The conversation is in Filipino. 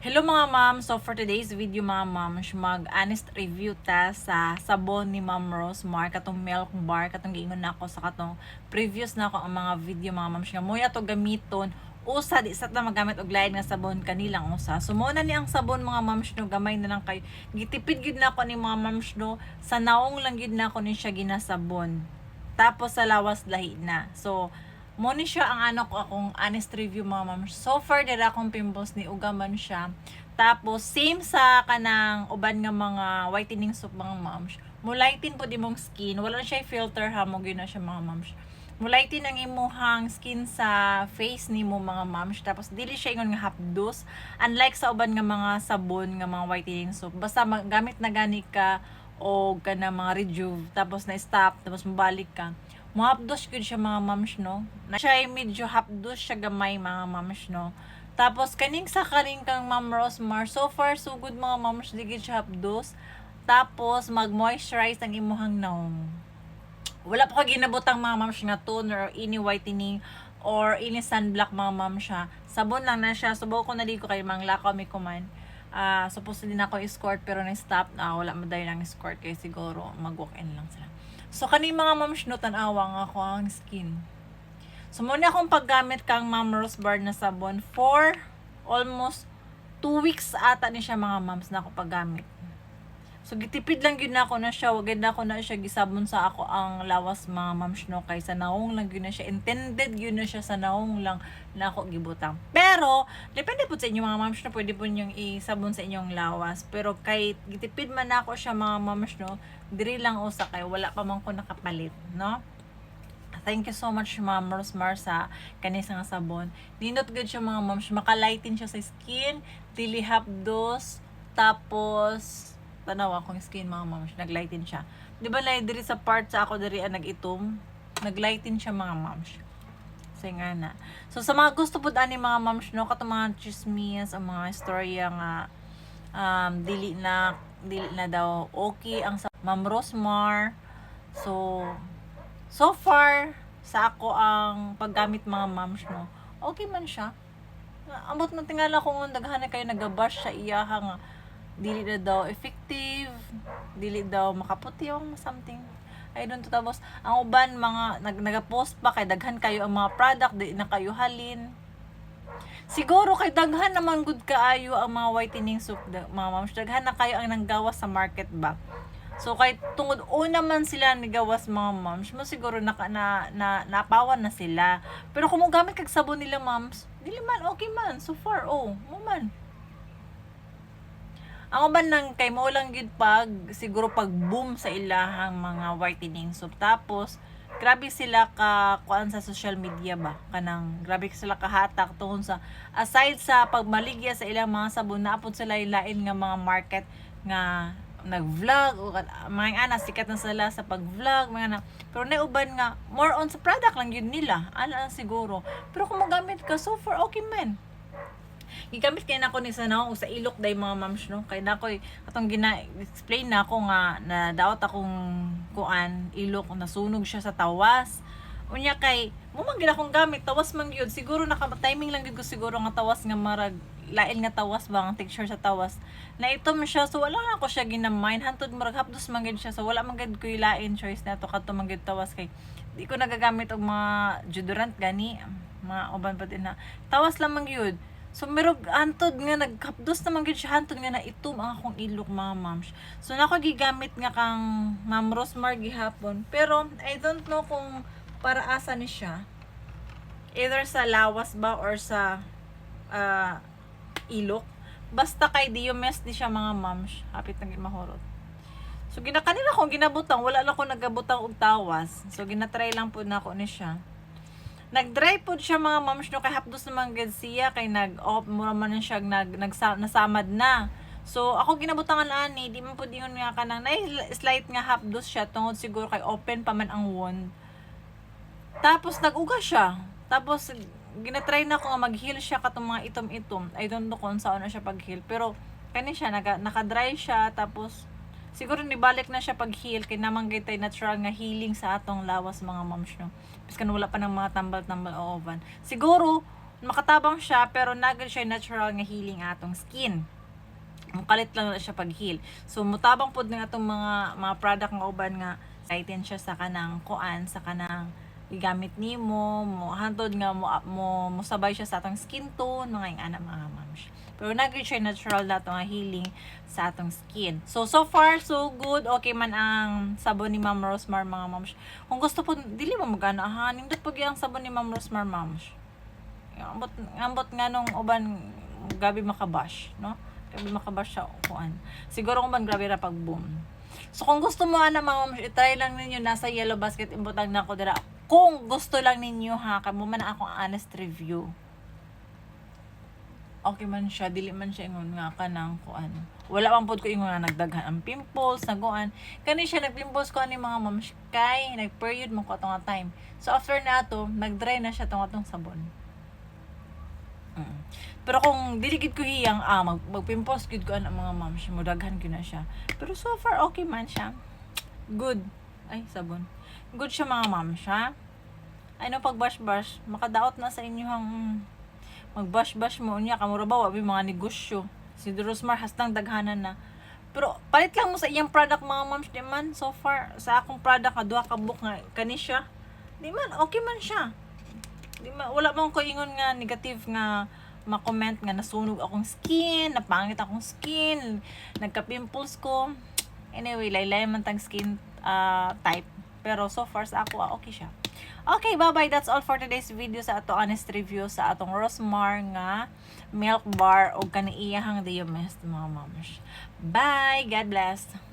Hello mga ma'am, so for today's video mga ma'am, mag-honest review ta sa sabon ni Ma'am Rose Mar, katong milk bar, katong giingon na ako sa katong previous na ako ang mga video mga ma'am, siya mo ato gamiton usa di sa ta magamit og lain nga sabon kanilang usa. So mo na ni ang sabon mga ma'am no, gamay na lang kayo. Gitipid gyud na ako ni mga ma'am no, sa naong lang gyud na ako ni siya ginasabon. Tapos sa lawas lahi na. So mo ni siya ang ano ko akong honest review mga ma'am. So far dira akong pimples ni ugaman siya. Tapos same sa kanang uban nga mga whitening soap mga ma'am. Mulightin po di mong skin. Wala na siya filter ha mo gyud na siya mga ma'am. Mulightin ang imuhang skin sa face nimo mga ma'am. Tapos dili siya ingon nga hapdos. Unlike sa uban nga mga sabon nga mga whitening soap. Basta gamit na gani ka o kana mga rejuve tapos na stop tapos mabalik ka. Mahapdos gyud siya mga mams no. Na siya ay medyo hapdos siya gamay mga mams no. Tapos kaning sa karing kang Ma'am Rose Mar, so far so good mga mams, di gyud siya hapdos. Tapos mag-moisturize ang imuhang naong. Wala pa ka ginabutang mga mams nga toner or ini whitening or ini sunblock mga mams siya. Sabon lang na siya. Subo ko na di ko kay manglakaw mi kuman. Supposedly na ako escort pero na-stop na wala mo dahil lang escort kaya siguro mag-walk-in lang sila. So kani mga ma'am no tan-awa nga ako ang skin. So muna akong paggamit kang Ma'am Rose Bar na sabon for almost 2 weeks ata ni siya mga mams na ako paggamit. So gitipid lang gyud na ako na siya, wagad na ako na siya gisabon sa ako ang lawas mga mams no, kay sa naong lang gyud na siya, intended gyud na siya sa naong lang na ako gibutang. Pero depende po sa inyo mga mams no, pwede po ninyong isabon sa inyong lawas. Pero kay gitipid man ako siya mga mams no, diri lang usa kay wala pa man ko nakapalit, no? Thank you so much Ma'am Rosmar sa kanisa nga sabon. Nindot good siya mga mams, makalighten siya sa skin, dili hapdos, tapos tanaw akong skin mga mams, naglighten siya. Di ba like, diri sa part sa ako diri nag-itom, naglighten siya mga mams. Say nga na. So sa mga gusto pud ani mga mams no, katong mga chismis, ang mga istorya nga dili na daw okay ang sa Ma'am Rosmar. So far sa ako ang paggamit mga mams no, okay man siya. Ambot man tingala kung daghan na kayo nagabash sa iyaha nga dili na daw effective, dili daw makaputi yung something. I don't know. Tapos ang uban mga nagapost pa kay daghan kayo ang mga product di na kayo halin. Siguro kay daghan naman good kaayo ang mga whitening soap mga mams, daghan na kayo ang nanggawas sa market ba. So kay tungod una man sila nigawas mga moms, mo siguro napawan na sila. Pero kung mo gamit kag sabon nila moms, dili man okay man so far mo man. Ang uban nang kay mo lang gid pag siguro pag boom sa ilahang mga whitening soap. Tapos grabe sila ka kuan sa social media ba, kanang grabe sila kahatak tungod sa aside sa pagmaligya sa ilang mga sabon, naapod sila ilain nga mga market nga nag-vlog o mga ana sikat na sila sa pag-vlog mga na. Pero na uban nga more on sa product lang yun nila ana siguro. Pero kung magamit ka so far okay man. Gigamit kay nako ni sa naong sa ilok day mga mams no, kay nako atong explain na ako nga na daot akong kuan ilok nasunog siya sa tawas. Unya kay mo man gid akong gamit tawas man gyud, siguro naka-timing lang gyud ko siguro nga tawas nga marag lain nga tawas ba ang texture sa tawas na ito man siya, so wala na ako siya ginamain hantod marag hapdos man gyud siya, so wala man gyud ko lain choice na to kadto man gyud tawas kay di ko nagagamit og mga deodorant gani mga uban pa din na tawas lang man gyud. So merog hantod nga naghapdos naman gyud siya, hantod nga na itom ang akong ilok mga mams. So nako gigamit nga kang Ma'am Rosmar gihapon, pero I don't know kung para asa ni siya, either sa lawas ba or sa ilok. Basta kay Diomes di siya mga mams, hapit nang mahurot. So ginakanila kong ginabutang, wala lang ko nagabutang og tawas. So ginatry lang po na ako ni siya. Nag-dry po siya mga mams no, kay hapdos naman gid siya kay nag-off mo man siya nasamad na. So ako ginabutangan ani, di man pud ingon nga kanang slight nga hapdos siya tungod siguro kay open pa man ang wound. Tapos nag-uga siya. Tapos ginatry na ko nga mag-heal siya katong mga itom-itom. I don't know kung saan na siya pag-heal, pero kani siya naka-dry siya, tapos siguro nibalik na siya pag-heal kay namang gaytay natural nga healing sa atong lawas mga moms no. Biskan wala pa ng mga tambal-tambal o oven. Siguro makatabang siya pero nagad siya natural nga healing atong skin. Mukalit lang na siya pag heal. So mutabang pud nga atong mga product nga uban nga tighten siya sa kanang kuan, sa kanang igamit nimo, mo hantod nga mo sabay siya sa atong skin tone, mga ingana mga mams. Pero nagad siya natural na nga healing sa atong skin. So far so good. Okay man ang sabon ni Ma'am Rosmar mga mams. Kung gusto po dili mo magana ha, nindot pud ang sabon ni Ma'am Rosmar mams. Ambot nga nung uban gabi makabash, no? Gabi makabash siya kuan. Siguro kung man grabe ra pag boom. So kung gusto mo ana mga mams, i-try lang ninyo nasa yellow basket imbutang nako dira. Kung gusto lang ninyo ha, kamo man akong honest review. Okay man siya, dili man siya ingon nga kanang kuan. Wala man pod ko ingon nga nagdaghan ang pimples, naguan. Kani siya nagpimples ko ani mga mams kay nag-period mo ko atong time. So after nato, nag-dry na siya atong sabon. Pero kung dili gid ko hiyang magpimples gid ko ana mga mams, mo daghan ko na siya. Pero so far okay man siya. Good. Ay, sabon. Good siya mga mams, ha? Ay no pag bash makadaot na sa inyong mag-bash mo niya kamura ba wabi mga negosyo. Si Rosmar hastang daghanan na. Pero palit lang mo sa iyang product mga moms di man. So far sa akong product duha ka book nga kani siya. Di man okay man siya. Di man wala man ko ingon nga negative nga ma-comment nga nasunog akong skin, napangit akong skin, nagka-pimples ko. Anyway, laylay man tang skin type. Pero so far sa ako okay siya. Okay, bye-bye. That's all for today's video sa ato honest review sa atong Rosmar nga milk bar o kaniiyahang Diomest mga moms. Bye! God bless!